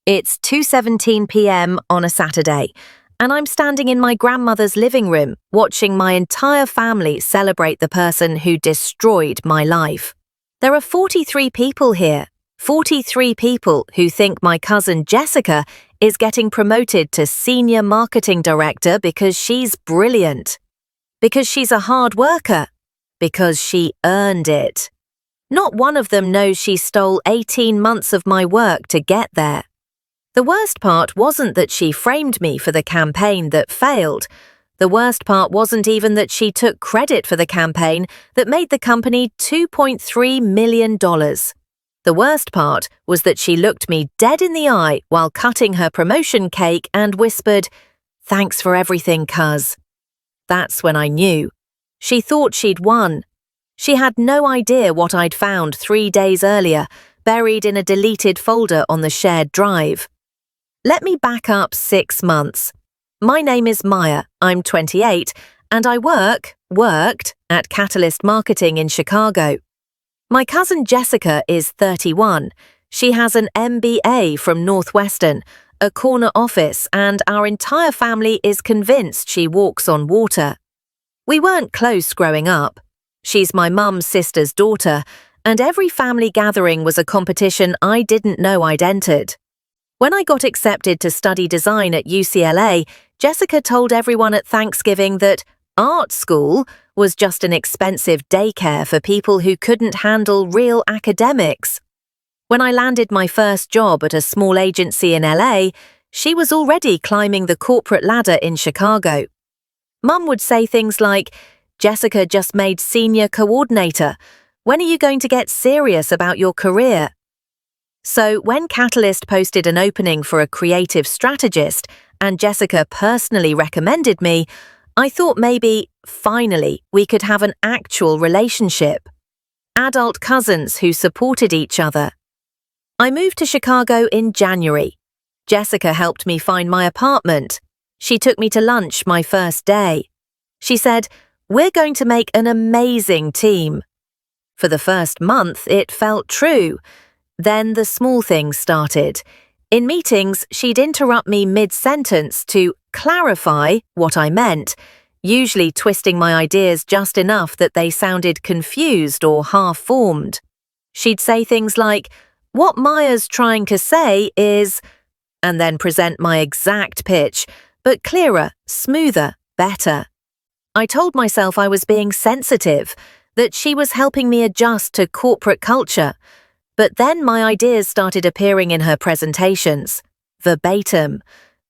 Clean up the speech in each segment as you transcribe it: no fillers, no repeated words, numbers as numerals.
It's 2:17 p.m. on a Saturday, and I'm standing in my grandmother's living room watching my entire family celebrate the person who destroyed my life. There are 43 people here, 43 people who think my cousin Jessica is getting promoted to senior marketing director because she's brilliant, because she's a hard worker, because she earned it. Not one of them knows she stole 18 months of my work to get there. The worst part wasn't that she framed me for the campaign that failed. The worst part wasn't even that she took credit for the campaign that made the company $2.3 million. The worst part was that she looked me dead in the eye while cutting her promotion cake and whispered, "Thanks for everything, cuz." That's when I knew. She thought she'd won. She had no idea what I'd found 3 days earlier, buried in a deleted folder on the shared drive. Let me back up 6 months. My name is Maya, I'm 28, and I worked at Catalyst Marketing in Chicago. My cousin Jessica is 31. She has an MBA from Northwestern, a corner office, and our entire family is convinced she walks on water. We weren't close growing up. She's my mum's sister's daughter, and every family gathering was a competition I didn't know I'd entered. When I got accepted to study design at UCLA, Jessica told everyone at Thanksgiving that art school was just an expensive daycare for people who couldn't handle real academics. When I landed my first job at a small agency in LA, she was already climbing the corporate ladder in Chicago. Mum would say things like, "Jessica just made senior coordinator. When are you going to get serious about your career?" So when Catalyst posted an opening for a creative strategist and Jessica personally recommended me, I thought maybe, finally, we could have an actual relationship. Adult cousins who supported each other. I moved to Chicago in January. Jessica helped me find my apartment. She took me to lunch my first day. She said, "We're going to make an amazing team." For the first month, it felt true. Then the small things started. In meetings, she'd interrupt me mid-sentence to clarify what I meant, usually twisting my ideas just enough that they sounded confused or half-formed. She'd say things like, "What Maya's trying to say is," and then present my exact pitch, but clearer, smoother, better. I told myself I was being sensitive, that she was helping me adjust to corporate culture. But then my ideas started appearing in her presentations, verbatim.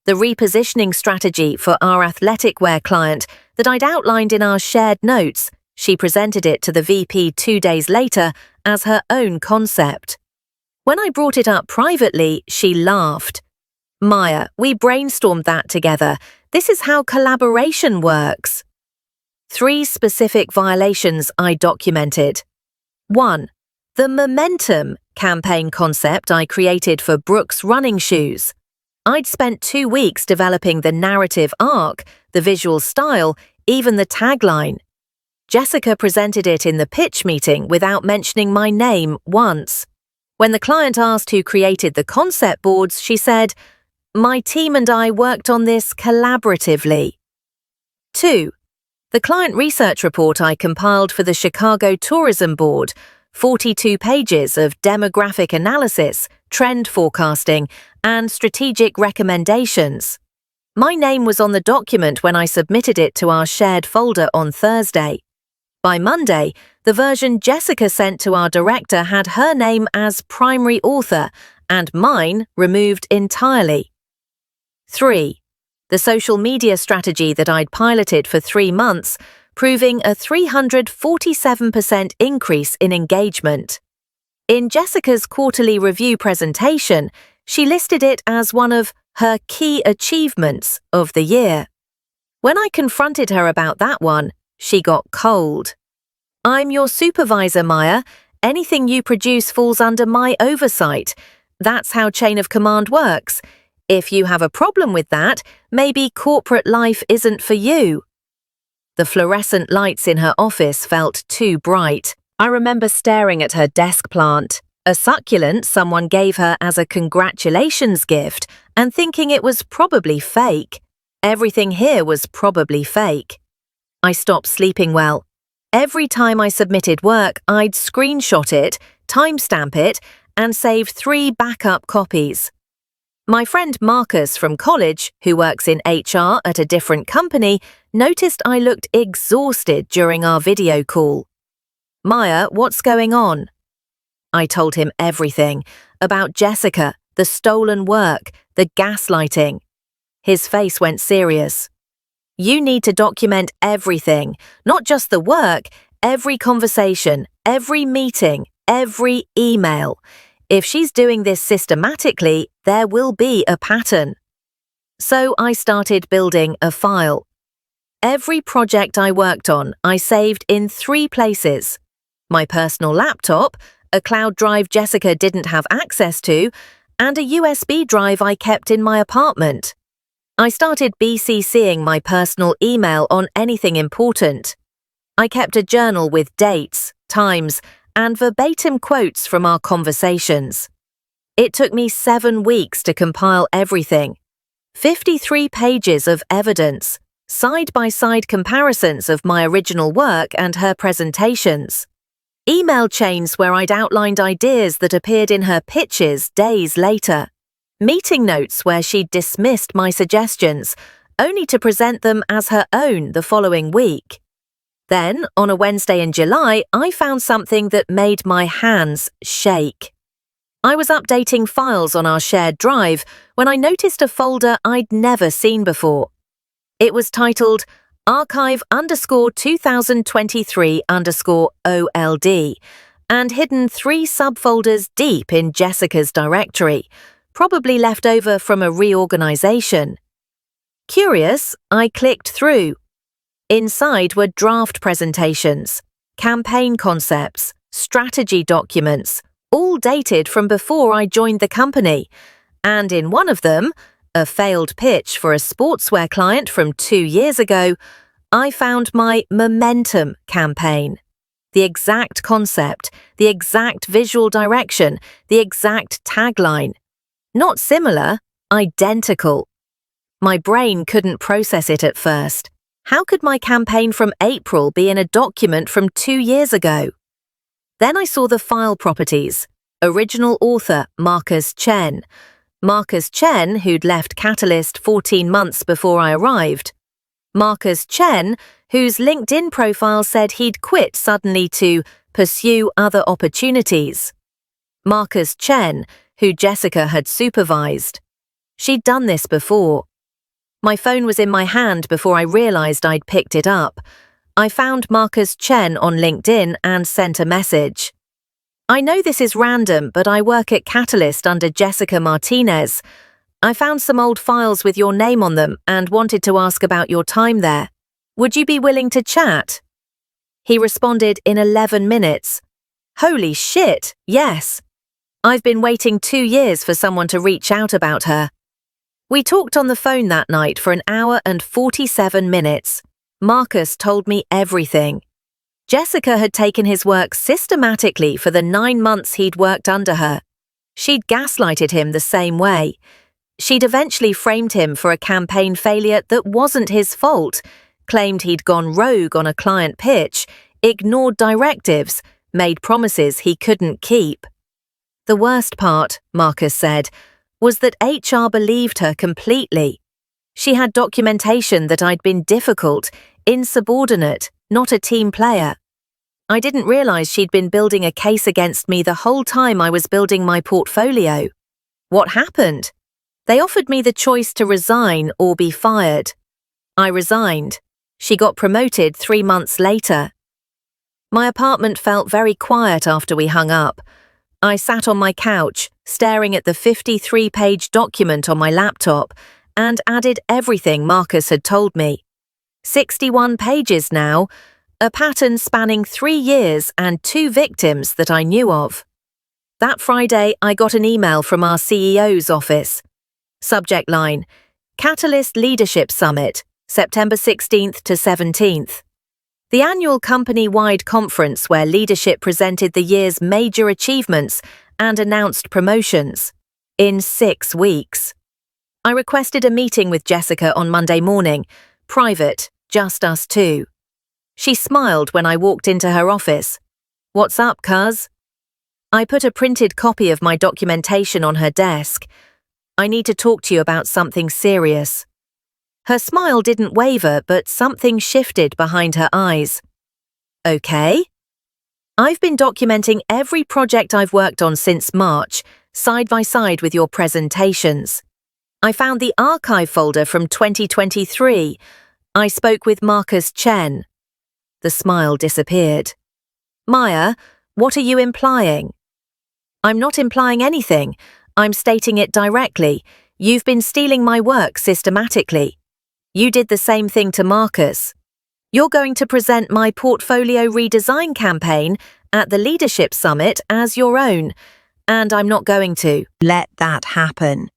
The repositioning strategy for our athletic wear client that I'd outlined in our shared notes, she presented it to the VP 2 days later as her own concept. When I brought it up privately, she laughed. "Maya, we brainstormed that together. This is how collaboration works." 3 specific violations I documented. 1. The momentum campaign concept I created for Brooks running shoes. I'd spent 2 weeks developing the narrative arc, the visual style, even the tagline. Jessica presented it in the pitch meeting without mentioning my name once. When the client asked who created the concept boards, she said, "My team and I worked on this collaboratively." 2. The client research report I compiled for the Chicago Tourism Board, 42 pages of demographic analysis, trend forecasting, and strategic recommendations. My name was on the document when I submitted it to our shared folder on Thursday. By Monday, the version Jessica sent to our director had her name as primary author and mine removed entirely. 3. The social media strategy that I'd piloted for 3 months, proving a 347% increase in engagement. In Jessica's quarterly review presentation, she listed it as one of her key achievements of the year. When I confronted her about that one, she got cold. "I'm your supervisor, Maya. Anything you produce falls under my oversight. That's how chain of command works. If you have a problem with that, maybe corporate life isn't for you." The fluorescent lights in her office felt too bright. I remember staring at her desk plant, A succulent someone gave her as a congratulations gift and thinking it was probably fake. Everything here was probably fake. I stopped sleeping well. Every time I submitted work, I'd screenshot it, timestamp it, and save 3 backup copies. My friend Marcus from college, who works in HR at a different company, noticed I looked exhausted during our video call. "Maya, what's going on?" I told him everything about Jessica, the stolen work, the gaslighting. His face went serious. "You need to document everything, not just the work, every conversation, every meeting, every email. If she's doing this systematically, there will be a pattern." So I started building a file. Every project I worked on, I saved in 3 places: my personal laptop, a cloud drive Jessica didn't have access to, and a USB drive I kept in my apartment. I started BCCing my personal email on anything important. I kept a journal with dates, times, and verbatim quotes from our conversations. It took me 7 weeks to compile everything. 53 pages of evidence, side-by-side comparisons of my original work and her presentations. Email chains where I'd outlined ideas that appeared in her pitches days later. Meeting notes where she'd dismissed my suggestions, only to present them as her own the following week. Then, on a Wednesday in July, I found something that made my hands shake. I was updating files on our shared drive when I noticed a folder I'd never seen before. It was titled archive_2023_OLD and hidden 3 subfolders deep in Jessica's directory, probably left over from a reorganization. Curious, I clicked through. Inside were draft presentations, campaign concepts, strategy documents, all dated from before I joined the company, and in one of them, a failed pitch for a sportswear client from 2 years ago, I found my momentum campaign. The exact concept, the exact visual direction, the exact tagline. Not similar, identical. My brain couldn't process it at first. How could my campaign from April be in a document from 2 years ago? Then I saw the file properties. Original author Marcus Chen. Marcus Chen, who'd left Catalyst 14 months before I arrived. Marcus Chen, whose LinkedIn profile said he'd quit suddenly to pursue other opportunities. Marcus Chen, who Jessica had supervised. She'd done this before. My phone was in my hand before I realized I'd picked it up. I found Marcus Chen on LinkedIn and sent a message. "I know this is random, but I work at Catalyst under Jessica Martinez. I found some old files with your name on them and wanted to ask about your time there. Would you be willing to chat?" He responded in 11 minutes. "Holy shit, yes. I've been waiting 2 years for someone to reach out about her." We talked on the phone that night for 1 hour and 47 minutes. Marcus told me everything. Jessica had taken his work systematically for the 9 months he'd worked under her. She'd gaslighted him the same way. She'd eventually framed him for a campaign failure that wasn't his fault, claimed he'd gone rogue on a client pitch, ignored directives, made promises he couldn't keep. The worst part, Marcus said, was that HR believed her completely. She had documentation that I'd been difficult, insubordinate, not a team player. I didn't realize she'd been building a case against me the whole time I was building my portfolio. What happened? They offered me the choice to resign or be fired. I resigned. She got promoted 3 months later. My apartment felt very quiet after we hung up. I sat on my couch, staring at the 53-page document on my laptop, and added everything Marcus had told me. 61 pages now, a pattern spanning 3 years and 2 victims that I knew of. That Friday, I got an email from our CEO's office. Subject line: Catalyst Leadership Summit, September 16th to 17th. The annual company-wide conference where leadership presented the year's major achievements and announced promotions in 6 weeks. I requested a meeting with Jessica on Monday morning, private, just us two. She smiled when I walked into her office. "What's up, cuz?" I put a printed copy of my documentation on her desk. "I need to talk to you about something serious." Her smile didn't waver, but something shifted behind her eyes. "Okay." "I've been documenting every project I've worked on since March, side by side with your presentations. I found the archive folder from 2023. I spoke with Marcus Chen." The smile disappeared. "Maya, what are you implying?" "I'm not implying anything. I'm stating it directly. You've been stealing my work systematically. You did the same thing to Marcus. You're going to present my portfolio redesign campaign at the Leadership Summit as your own, and I'm not going to let that happen."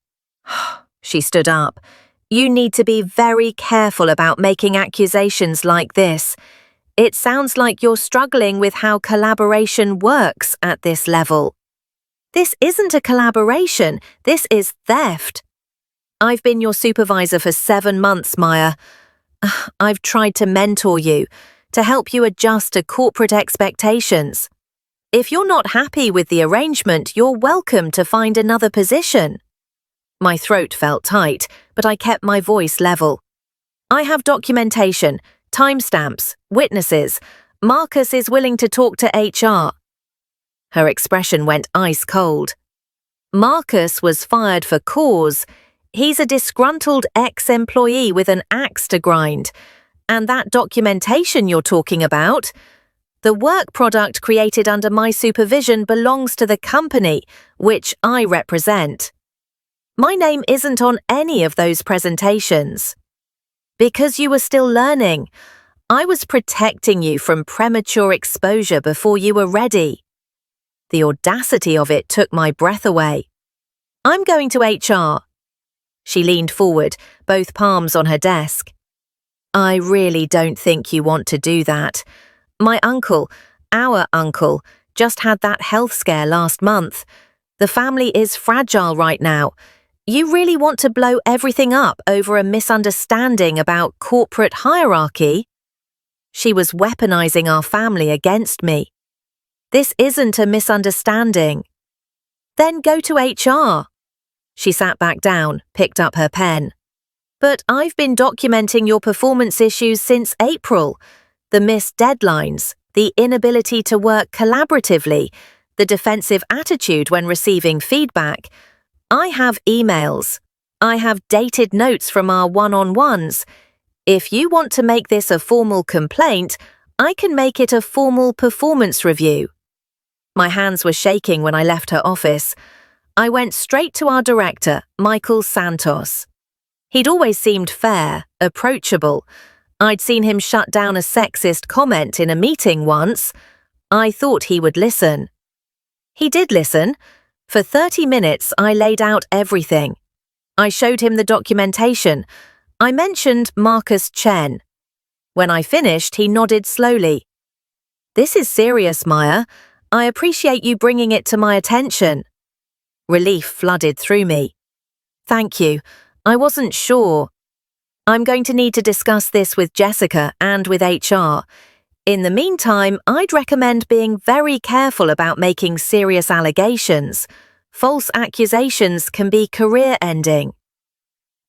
She stood up. "You need to be very careful about making accusations like this. It sounds like you're struggling with how collaboration works at this level." "This isn't a collaboration. This is theft." "I've been your supervisor for 7 months, Maya. I've tried to mentor you, to help you adjust to corporate expectations. If you're not happy with the arrangement, you're welcome to find another position." My throat felt tight, but I kept my voice level. "I have documentation, timestamps, witnesses. Marcus is willing to talk to HR." Her expression went ice cold. "Marcus was fired for cause. He's a disgruntled ex-employee with an axe to grind. And that documentation you're talking about, the work product created under my supervision belongs to the company, which I represent. My name isn't on any of those presentations. Because you were still learning. I was protecting you from premature exposure before you were ready." The audacity of it took my breath away. "I'm going to HR." She leaned forward, both palms on her desk. "I really don't think you want to do that. My uncle, our uncle, just had that health scare last month. The family is fragile right now. You really want to blow everything up over a misunderstanding about corporate hierarchy?" She was weaponizing our family against me. "This isn't a misunderstanding." "Then go to HR." She sat back down, picked up her pen. "But I've been documenting your performance issues since April. The missed deadlines, the inability to work collaboratively, the defensive attitude when receiving feedback. I have emails. I have dated notes from our one-on-ones. If you want to make this a formal complaint, I can make it a formal performance review." My hands were shaking when I left her office. I went straight to our director, Michael Santos. He'd always seemed fair, approachable. I'd seen him shut down a sexist comment in a meeting once. I thought he would listen. He did listen. For 30 minutes, I laid out everything. I showed him the documentation. I mentioned Marcus Chen. When I finished, he nodded slowly. "This is serious, Maya. I appreciate you bringing it to my attention." Relief flooded through me. "Thank you. I wasn't sure. I'm going to need to discuss this with Jessica and with HR. In the meantime, I'd recommend being very careful about making serious allegations. False accusations can be career-ending."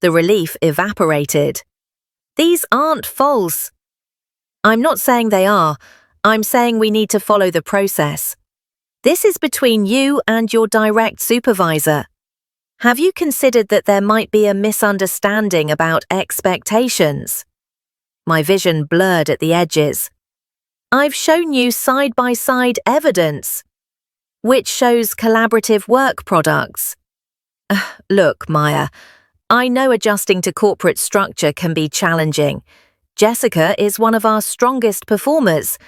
The relief evaporated. "These aren't false." "I'm not saying they are. I'm saying we need to follow the process. This is between you and your direct supervisor. Have you considered that there might be a misunderstanding about expectations?" My vision blurred at the edges. "I've shown you side-by-side evidence, which shows collaborative work products." Look, Maya, I know adjusting to corporate structure can be challenging. Jessica is one of our strongest performers.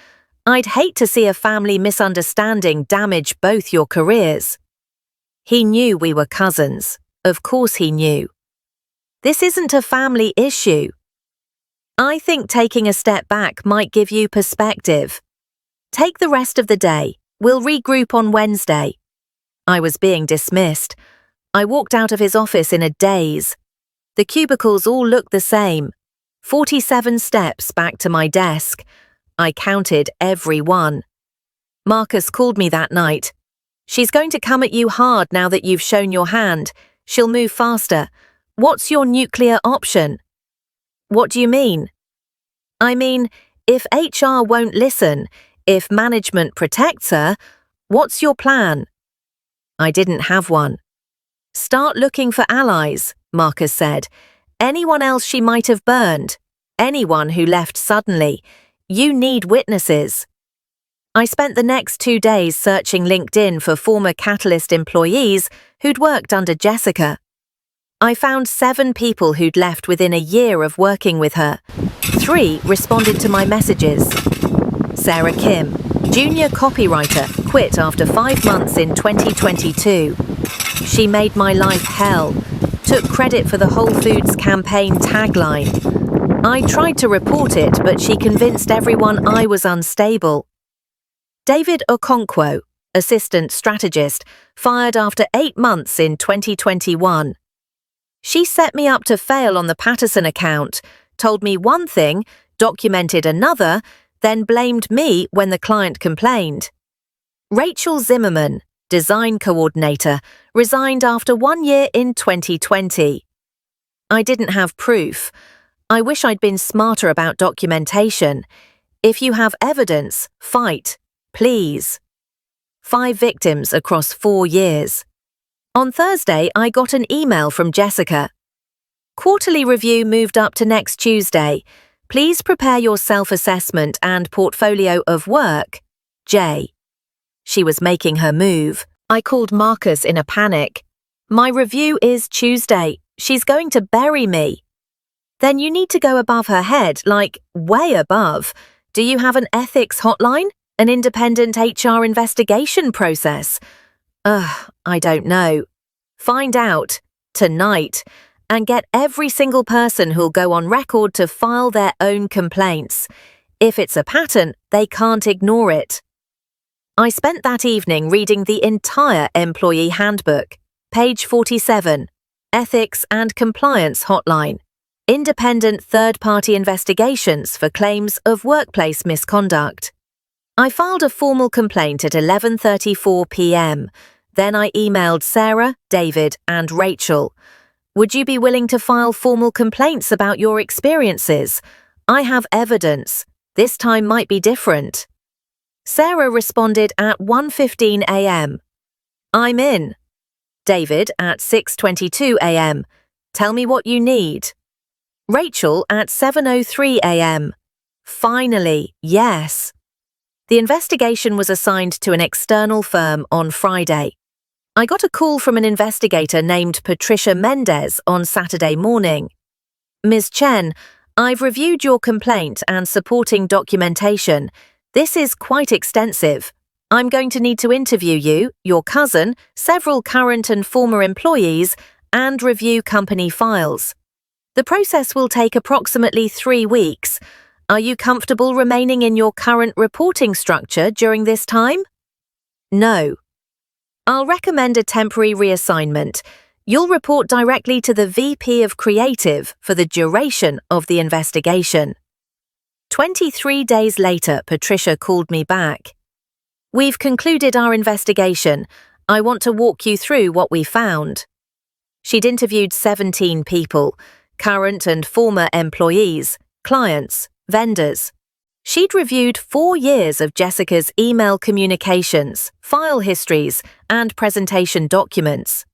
I'd hate to see a family misunderstanding damage both your careers. He knew we were cousins. Of course he knew. This isn't a family issue. I think taking a step back might give you perspective. Take the rest of the day. We'll regroup on Wednesday. I was being dismissed. I walked out of his office in a daze. The cubicles all looked the same. 47 steps back to my desk. I counted every one. Marcus called me that night. "She's going to come at you hard now that you've shown your hand. She'll move faster. What's your nuclear option?" "What do you mean?" "I mean, if HR won't listen, if management protects her, what's your plan?" I didn't have one. "Start looking for allies," Marcus said. "Anyone else she might have burned. Anyone who left suddenly. You need witnesses." I spent the next 2 days searching LinkedIn for former Catalyst employees who'd worked under Jessica. I found 7 people who'd left within a year of working with her. 3 responded to my messages. Sarah Kim, junior copywriter, quit after 5 months in 2022. She made my life hell, took credit for the Whole Foods campaign tagline. I tried to report it, but she convinced everyone I was unstable. David Okonkwo, assistant strategist, fired after 8 months in 2021. She set me up to fail on the Patterson account, told me one thing, documented another, then blamed me when the client complained. Rachel Zimmerman, design coordinator, resigned after 1 year in 2020. I didn't have proof. I wish I'd been smarter about documentation. If you have evidence, fight, please. 5 victims across 4 years. On Thursday, I got an email from Jessica. "Quarterly review moved up to next Tuesday. Please prepare your self-assessment and portfolio of work. J." She was making her move. I called Marcus in a panic. "My review is Tuesday. She's going to bury me." "Then you need to go above her head, like way above. Do you have an ethics hotline? An independent HR investigation process?" I don't know. "Find out, tonight, and get every single person who'll go on record to file their own complaints. If it's a pattern, they can't ignore it." I spent that evening reading the entire employee handbook. Page 47, Ethics and Compliance Hotline. Independent third-party investigations for claims of workplace misconduct. I filed a formal complaint at 11:34 p.m. Then I emailed Sarah, David, and Rachel. "Would you be willing to file formal complaints about your experiences? I have evidence. This time might be different." Sarah responded at 1:15 a.m. "I'm in." David at 6:22 a.m. "Tell me what you need." Rachel at 7:03 a.m. "Finally, yes." The investigation was assigned to an external firm on Friday. I got a call from an investigator named Patricia Mendez on Saturday morning. "Ms. Chen, I've reviewed your complaint and supporting documentation. This is quite extensive. I'm going to need to interview you, your cousin, several current and former employees, and review company files. The process will take approximately 3 weeks. Are you comfortable remaining in your current reporting structure during this time?" "No." "I'll recommend a temporary reassignment. You'll report directly to the VP of Creative for the duration of the investigation." 23 days later, Patricia called me back. "We've concluded our investigation. I want to walk you through what we found." She'd interviewed 17 people, current and former employees, clients, vendors. She'd reviewed 4 years of Jessica's email communications, file histories, and presentation documents.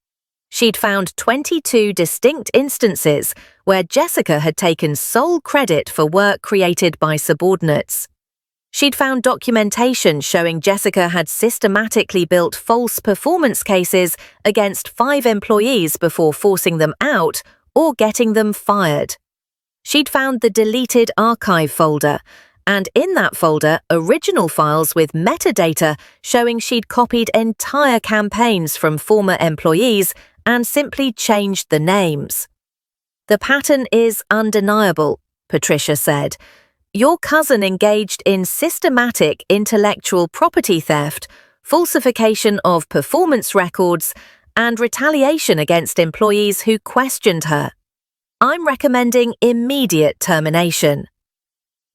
She'd found 22 distinct instances where Jessica had taken sole credit for work created by subordinates. She'd found documentation showing Jessica had systematically built false performance cases against 5 employees before forcing them out or getting them fired. She'd found the deleted archive folder, and in that folder, original files with metadata showing she'd copied entire campaigns from former employees and simply changed the names. "The pattern is undeniable," Patricia said. "Your cousin engaged in systematic intellectual property theft, falsification of performance records, and retaliation against employees who questioned her. I'm recommending immediate termination.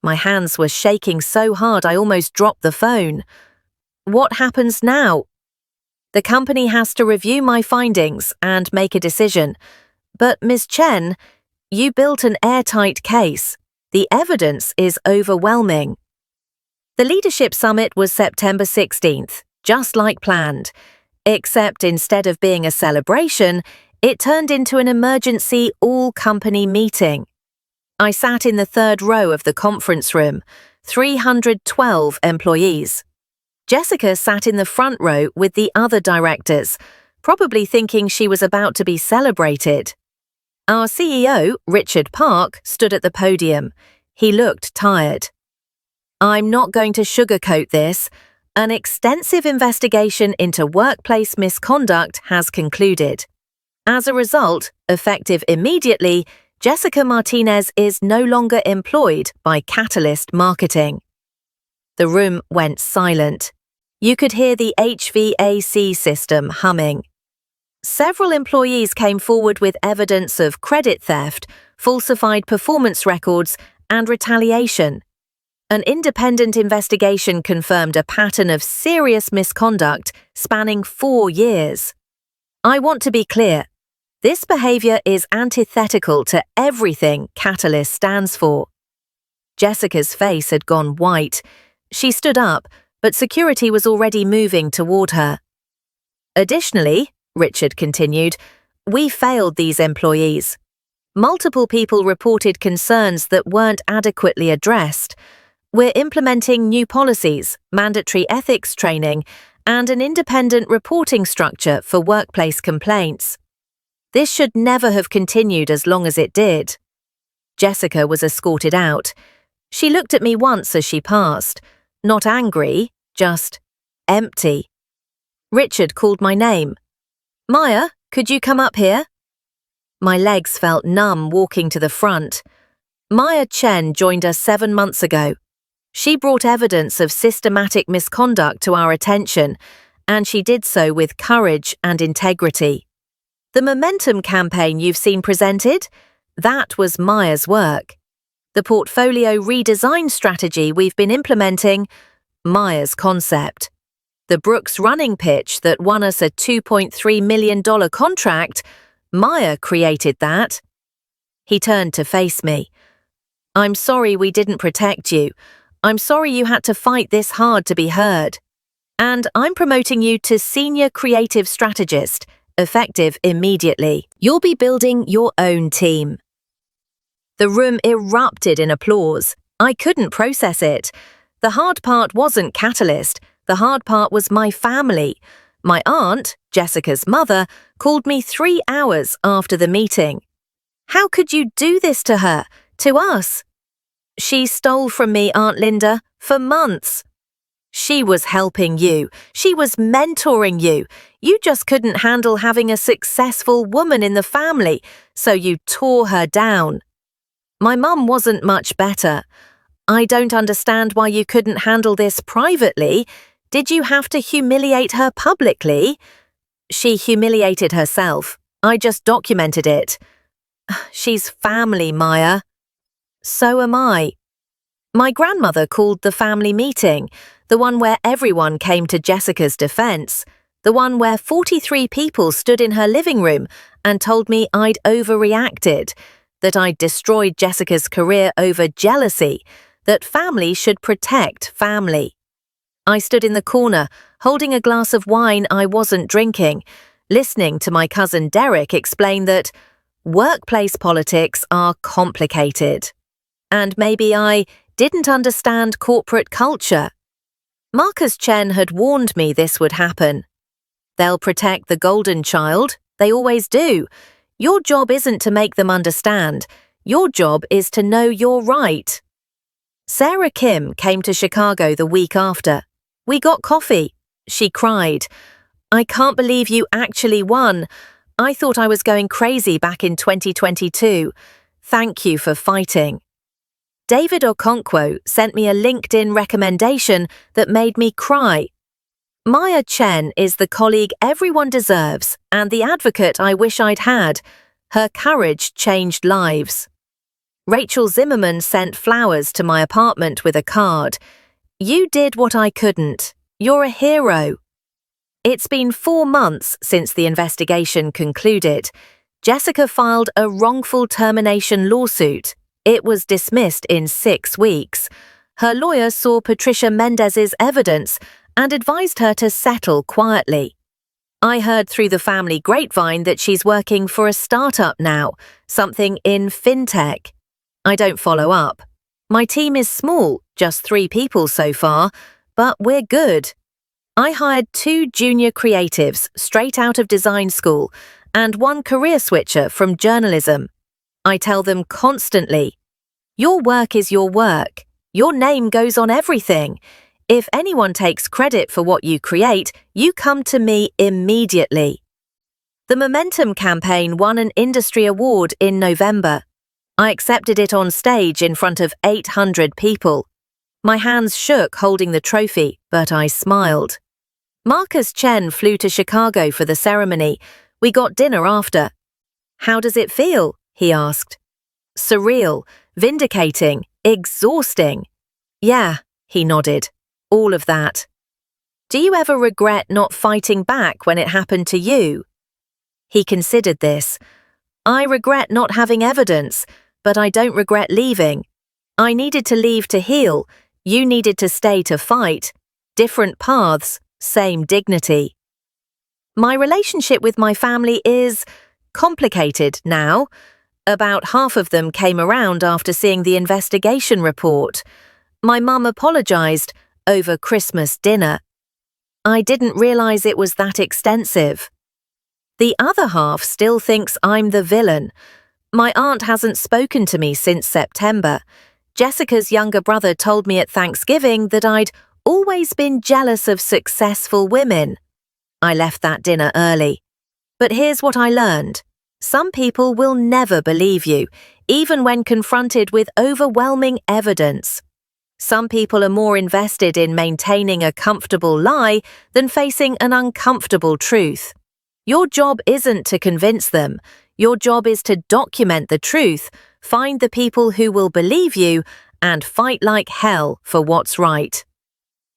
My hands were shaking so hard I almost dropped the phone. What happens now? The company has to review my findings and make a decision. But Ms. Chen, you built an airtight case. The evidence is overwhelming. The Leadership Summit was September 16th, just like planned. Except instead of being a celebration, it turned into an emergency all-company meeting. I sat in the third row of the conference room, 312 employees. Jessica sat in the front row with the other directors, probably thinking she was about to be celebrated. Our CEO, Richard Park, stood at the podium. He looked tired. I'm not going to sugarcoat this. An extensive investigation into workplace misconduct has concluded. As a result, effective immediately, Jessica Martinez is no longer employed by Catalyst Marketing. The room went silent. You could hear the HVAC system humming. Several employees came forward with evidence of credit theft, falsified performance records, and retaliation. An independent investigation confirmed a pattern of serious misconduct spanning 4 years. I want to be clear. This behavior is antithetical to everything Catalyst stands for. Jessica's face had gone white. She stood up, but security was already moving toward her. Additionally, Richard continued, we failed these employees. Multiple people reported concerns that weren't adequately addressed. We're implementing new policies, mandatory ethics training, and an independent reporting structure for workplace complaints. This should never have continued as long as it did. Jessica was escorted out. She looked at me once as she passed, not angry, just empty. Richard called my name. Maya, could you come up here? My legs felt numb walking to the front. Maya Chen joined us 7 months ago. She brought evidence of systematic misconduct to our attention, and she did so with courage and integrity. The Momentum campaign you've seen presented, that was Maya's work. The portfolio redesign strategy we've been implementing, Maya's concept. The Brooks running pitch that won us a $2.3 million contract, Maya created that. He turned to face me. I'm sorry we didn't protect you. I'm sorry you had to fight this hard to be heard. And I'm promoting you to Senior Creative Strategist, effective immediately. You'll be building your own team. The room erupted in applause. I couldn't process it. The hard part wasn't Catalyst. The hard part was my family. My aunt, Jessica's mother, called me 3 hours after the meeting. How could you do this to her, to us? She stole from me, Aunt Linda, for months. She was helping you. She was mentoring you. You just couldn't handle having a successful woman in the family, so you tore her down. My mum wasn't much better. I don't understand why you couldn't handle this privately. Did you have to humiliate her publicly? She humiliated herself. I just documented it. She's family, Maya. So am I. My grandmother called the family meeting, the one where everyone came to Jessica's defense, the one where 43 people stood in her living room and told me I'd overreacted, that I'd destroyed Jessica's career over jealousy, that family should protect family. I stood in the corner, holding a glass of wine I wasn't drinking, listening to my cousin Derek explain that workplace politics are complicated. And maybe I didn't understand corporate culture. Marcus Chen had warned me this would happen. They'll protect the golden child. They always do. Your job isn't to make them understand. Your job is to know you're right. Sarah Kim came to Chicago the week after. We got coffee. She cried. I can't believe you actually won. I thought I was going crazy back in 2022. Thank you for fighting. David Okonkwo sent me a LinkedIn recommendation that made me cry. Maya Chen is the colleague everyone deserves and the advocate I wish I'd had. Her courage changed lives. Rachel Zimmerman sent flowers to my apartment with a card. You did what I couldn't. You're a hero. It's been 4 months since the investigation concluded. Jessica filed a wrongful termination lawsuit. It was dismissed in 6 weeks. Her lawyer saw Patricia Mendez's evidence and advised her to settle quietly. I heard through the family grapevine that she's working for a startup now, something in fintech. I don't follow up. My team is small, just 3 people so far, but we're good. I hired 2 junior creatives straight out of design school and 1 career switcher from journalism. I tell them constantly, your work is your work. Your name goes on everything. If anyone takes credit for what you create, you come to me immediately. The Momentum campaign won an industry award in November. I accepted it on stage in front of 800 people. My hands shook holding the trophy, but I smiled. Marcus Chen flew to Chicago for the ceremony. We got dinner after. How does it feel? He asked. Surreal, vindicating, exhausting. Yeah, he nodded. All of that. Do you ever regret not fighting back when it happened to you? He considered this. I regret not having evidence, but I don't regret leaving. I needed to leave to heal. You needed to stay to fight. Different paths, same dignity. My relationship with my family is complicated now. About half of them came around after seeing the investigation report. My mum apologized over Christmas dinner. I didn't realize it was that extensive. The other half still thinks I'm the villain. My aunt hasn't spoken to me since September. Jessica's younger brother told me at Thanksgiving that I'd always been jealous of successful women. I left that dinner early. But here's what I learned. Some people will never believe you, even when confronted with overwhelming evidence. Some people are more invested in maintaining a comfortable lie than facing an uncomfortable truth. Your job isn't to convince them. Your job is to document the truth, find the people who will believe you, and fight like hell for what's right.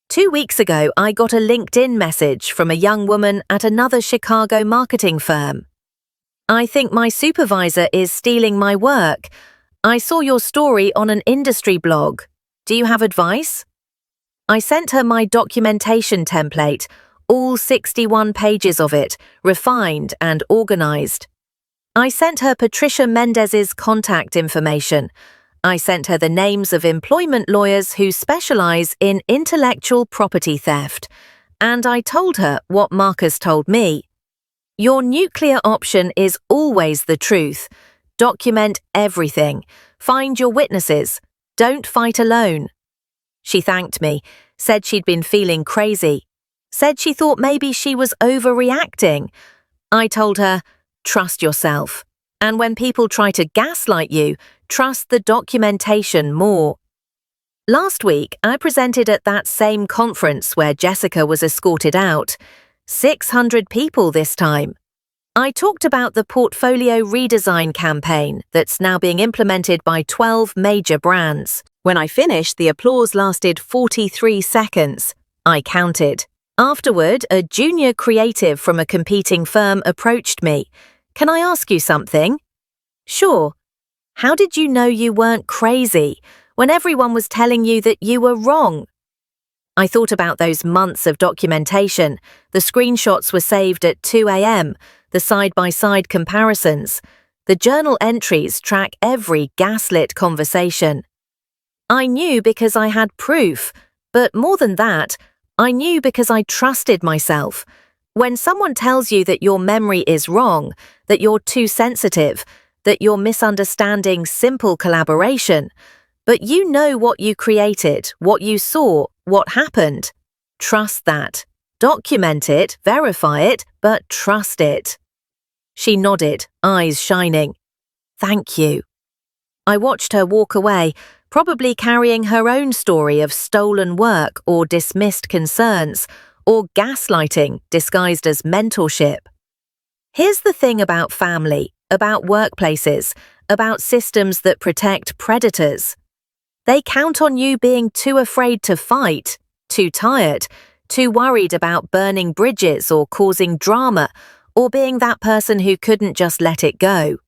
2 weeks ago, I got a LinkedIn message from a young woman at another Chicago marketing firm. I think my supervisor is stealing my work. I saw your story on an industry blog. Do you have advice? I sent her my documentation template, all 61 pages of it, refined and organized. I sent her Patricia Mendez's contact information. I sent her the names of employment lawyers who specialize in intellectual property theft. And I told her what Marcus told me. Your nuclear option is always the truth. Document everything. Find your witnesses. Don't fight alone. She thanked me, said she'd been feeling crazy, said she thought maybe she was overreacting. I told her, trust yourself. And when people try to gaslight you, trust the documentation more. Last week, I presented at that same conference where Jessica was escorted out. 600 people this time. I talked about the portfolio redesign campaign that's now being implemented by 12 major brands. When I finished, the applause lasted 43 seconds. I counted. Afterward, a junior creative from a competing firm approached me. Can I ask you something? Sure. How did you know you weren't crazy when everyone was telling you that you were wrong? I thought about those months of documentation. The screenshots were saved at 2 a.m., the side-by-side comparisons. The journal entries track every gaslit conversation. I knew because I had proof, but more than that, I knew because I trusted myself. When someone tells you that your memory is wrong, that you're too sensitive, that you're misunderstanding simple collaboration, but you know what you created, what you saw, what happened, trust that. Document it, verify it, but trust it. She nodded, eyes shining. Thank you. I watched her walk away, probably carrying her own story of stolen work or dismissed concerns, or gaslighting disguised as mentorship. Here's the thing about family, about workplaces, about systems that protect predators. They count on you being too afraid to fight, too tired, too worried about burning bridges or causing drama, or being that person who couldn't just let it go.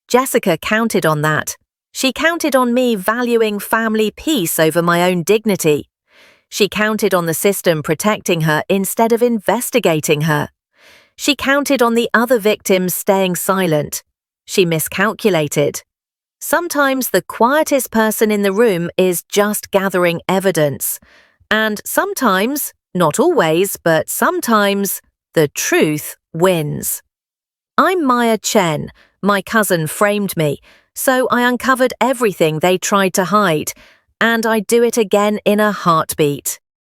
Jessica counted on that. She counted on me valuing family peace over my own dignity. She counted on the system protecting her instead of investigating her. She counted on the other victims staying silent. She miscalculated. Sometimes the quietest person in the room is just gathering evidence. And sometimes, not always, but sometimes, the truth wins. I'm Maya Chen. My cousin framed me, so I uncovered everything they tried to hide, and I'd do it again in a heartbeat.